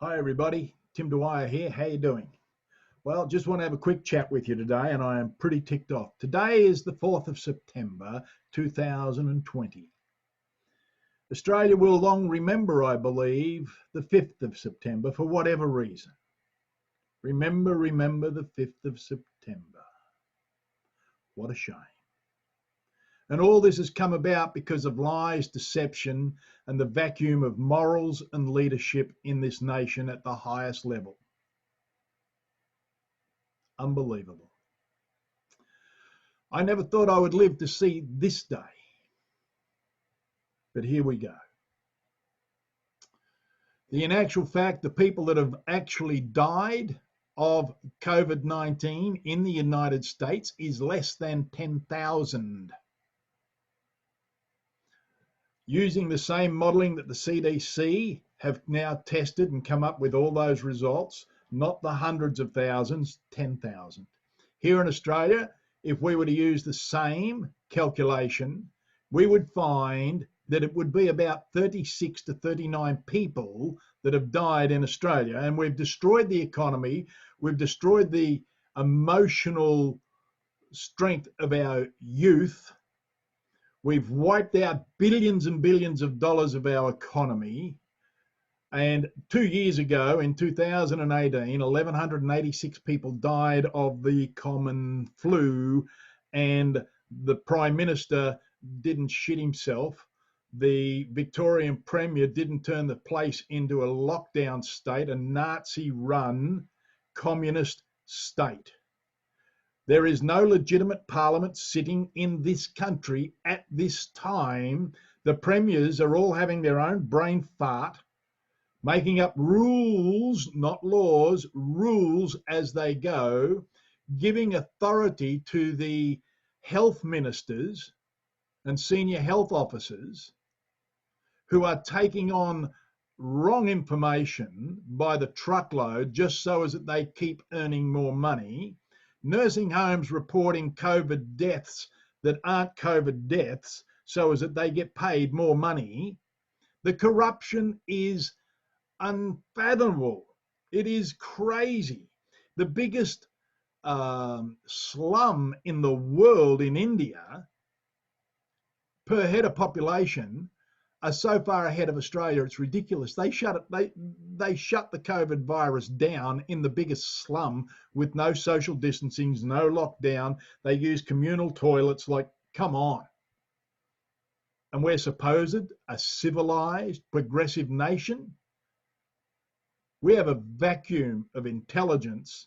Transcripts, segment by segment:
Hi everybody, Tim Dwyer here. How you doing? Well, just want to have a quick chat with you today, and I am pretty ticked off. Today is the 4th of September 2020. Australia will long remember, I believe, the 5th of September for whatever reason. Remember the 5th of September. What a shame. And all this has come about because of lies, deception, and the vacuum of morals and leadership in this nation at the highest level. Unbelievable. I never thought I would live to see this day, but here we go. In actual fact, the people that have actually died of COVID-19 in the United States is less than 10,000. Using the same modelling that the CDC have now tested and come up with all those results, not the hundreds of thousands, 10,000. Here in Australia, if we were to use the same calculation, we would find that it would be about 36 to 39 people that have died in Australia. And we've destroyed the economy, we've destroyed the emotional strength of our youth, we've wiped out billions and billions of dollars of our economy. And 2 years ago, in 2018, 1,186 people died of the common flu, and the Prime Minister didn't shit himself. The Victorian Premier didn't turn the place into a lockdown state, a Nazi-run communist state. There is no legitimate parliament sitting in this country at this time. The premiers are all having their own brain fart, making up rules, not laws, rules as they go, giving authority to the health ministers and senior health officers who are taking on wrong information by the truckload just so as that they keep earning more money. Nursing homes reporting COVID deaths that aren't COVID deaths so as that they get paid more money. The corruption is unfathomable. It is crazy. The biggest slum in the world in India per head of population are so far ahead of Australia, it's ridiculous. They shut the COVID virus down in the biggest slum with no social distancing, no lockdown. They use communal toilets. Like, come on. And we're supposed a civilized, progressive nation. We have a vacuum of intelligence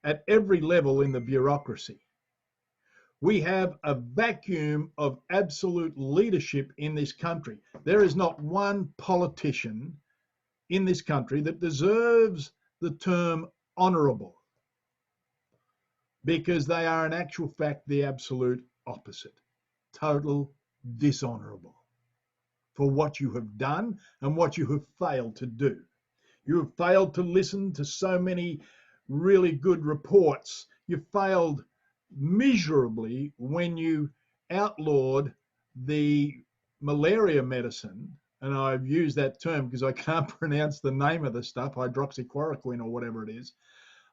at every level in the bureaucracy. We have a vacuum of absolute leadership in this country. There is not one politician in this country that deserves the term honourable, because they are in actual fact the absolute opposite. Total dishonourable for what you have done and what you have failed to do. You have failed to listen to so many really good reports. You failed miserably when you outlawed the malaria medicine, and I've used that term because I can't pronounce the name of the stuff, hydroxychloroquine or whatever it is,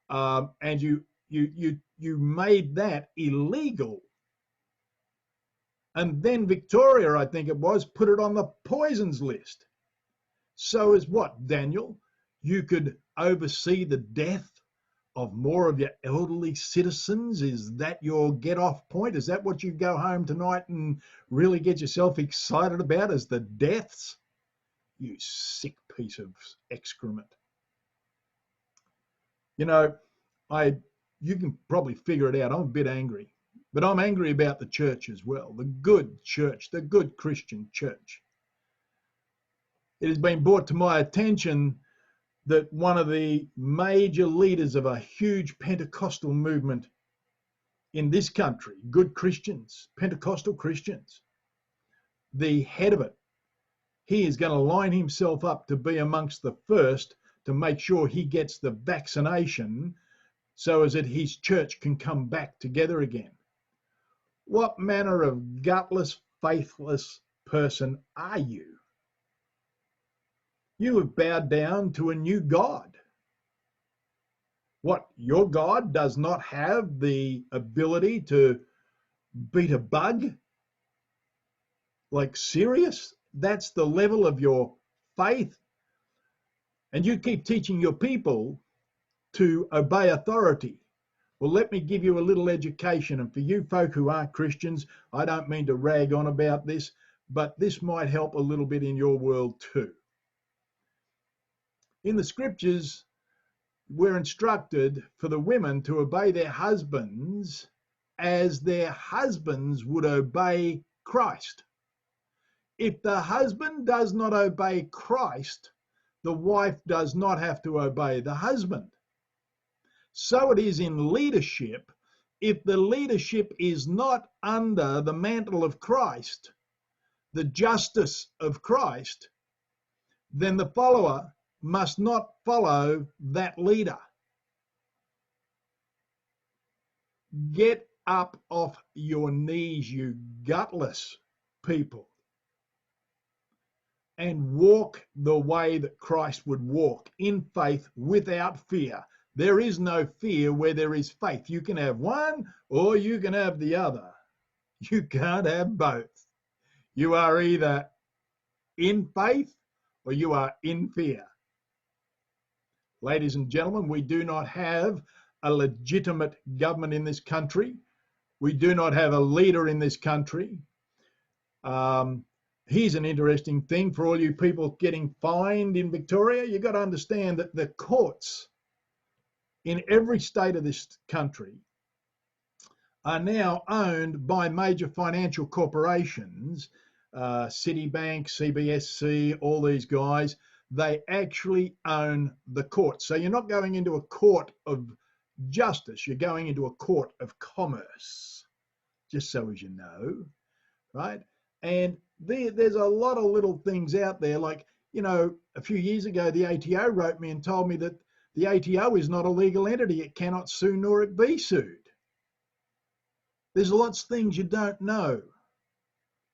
and you made that illegal. And then Victoria, I think it was, put it on the poisons list. So as what, Daniel? You could oversee the death of more of your elderly citizens? Is that your get-off point? Is that what you go home tonight and really get yourself excited about, is the deaths? You sick piece of excrement. You know, you can probably figure it out. I'm a bit angry, but I'm angry about the church as well, the good church, the good Christian church. It has been brought to my attention that one of the major leaders of a huge Pentecostal movement in this country, good Christians, Pentecostal Christians, the head of it, he is going to line himself up to be amongst the first to make sure he gets the vaccination so as that his church can come back together again. What manner of gutless, faithless person are you? You have bowed down to a new God. What, your God does not have the ability to beat a bug? Like, serious? That's the level of your faith? And you keep teaching your people to obey authority. Well, let me give you a little education. And for you folk who aren't Christians, I don't mean to rag on about this, but this might help a little bit in your world too. In the scriptures, we're instructed for the women to obey their husbands as their husbands would obey Christ. If the husband does not obey Christ, the wife does not have to obey the husband. So it is in leadership. If the leadership is not under the mantle of Christ, the justice of Christ, then the follower must not follow that leader. Get up off your knees, you gutless people, and walk the way that Christ would walk, in faith without fear. There is no fear where there is faith. You can have one or you can have the other. You can't have both. You are either in faith or you are in fear. Ladies and gentlemen, we do not have a legitimate government in this country. We do not have a leader in this country. Here's an interesting thing for all you people getting fined in Victoria. You've got to understand that the courts in every state of this country are now owned by major financial corporations, Citibank, CBSC, all these guys. They actually own the court. So you're not going into a court of justice, you're going into a court of commerce, just so as you know, right? And there's a lot of little things out there, like, you know, a few years ago, the ATO wrote me and told me that the ATO is not a legal entity. It cannot sue nor it be sued. There's lots of things you don't know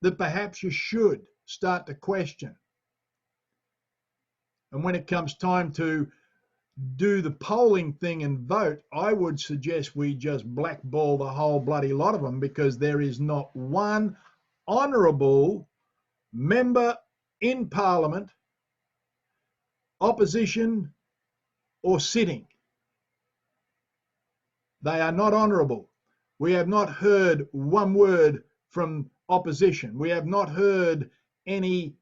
that perhaps you should start to question. And when it comes time to do the polling thing and vote, I would suggest we just blackball the whole bloody lot of them, because there is not one honourable member in Parliament, opposition or sitting. They are not honourable. We have not heard one word from opposition. We have not heard anything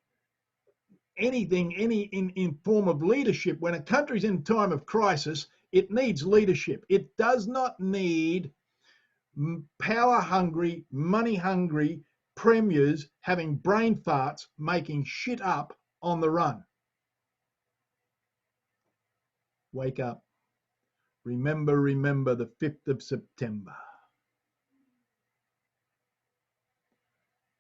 in form of leadership. When a country's in time of crisis, it needs leadership. It does not need power hungry, money hungry premiers having brain farts, making shit up on the run. Wake up. Remember the 5th of September.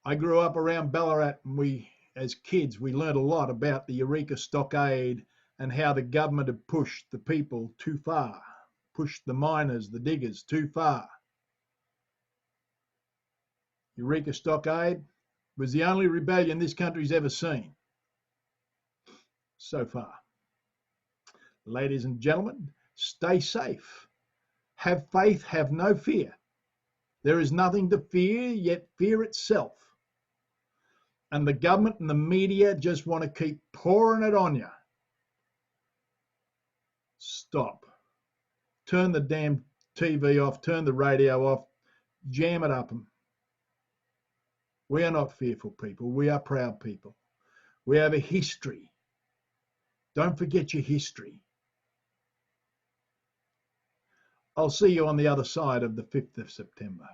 I grew up around Ballarat, and as kids, we learned a lot about the Eureka Stockade and how the government had pushed the people too far, pushed the miners, the diggers too far. Eureka Stockade was the only rebellion this country's ever seen so far. Ladies and gentlemen, stay safe. Have faith, have no fear. There is nothing to fear, yet fear itself. And the government and the media just want to keep pouring it on you. Stop. Turn the damn TV off, turn the radio off, jam it up. We are not fearful people. We are proud people. We have a history. Don't forget your history. I'll see you on the other side of the 5th of September.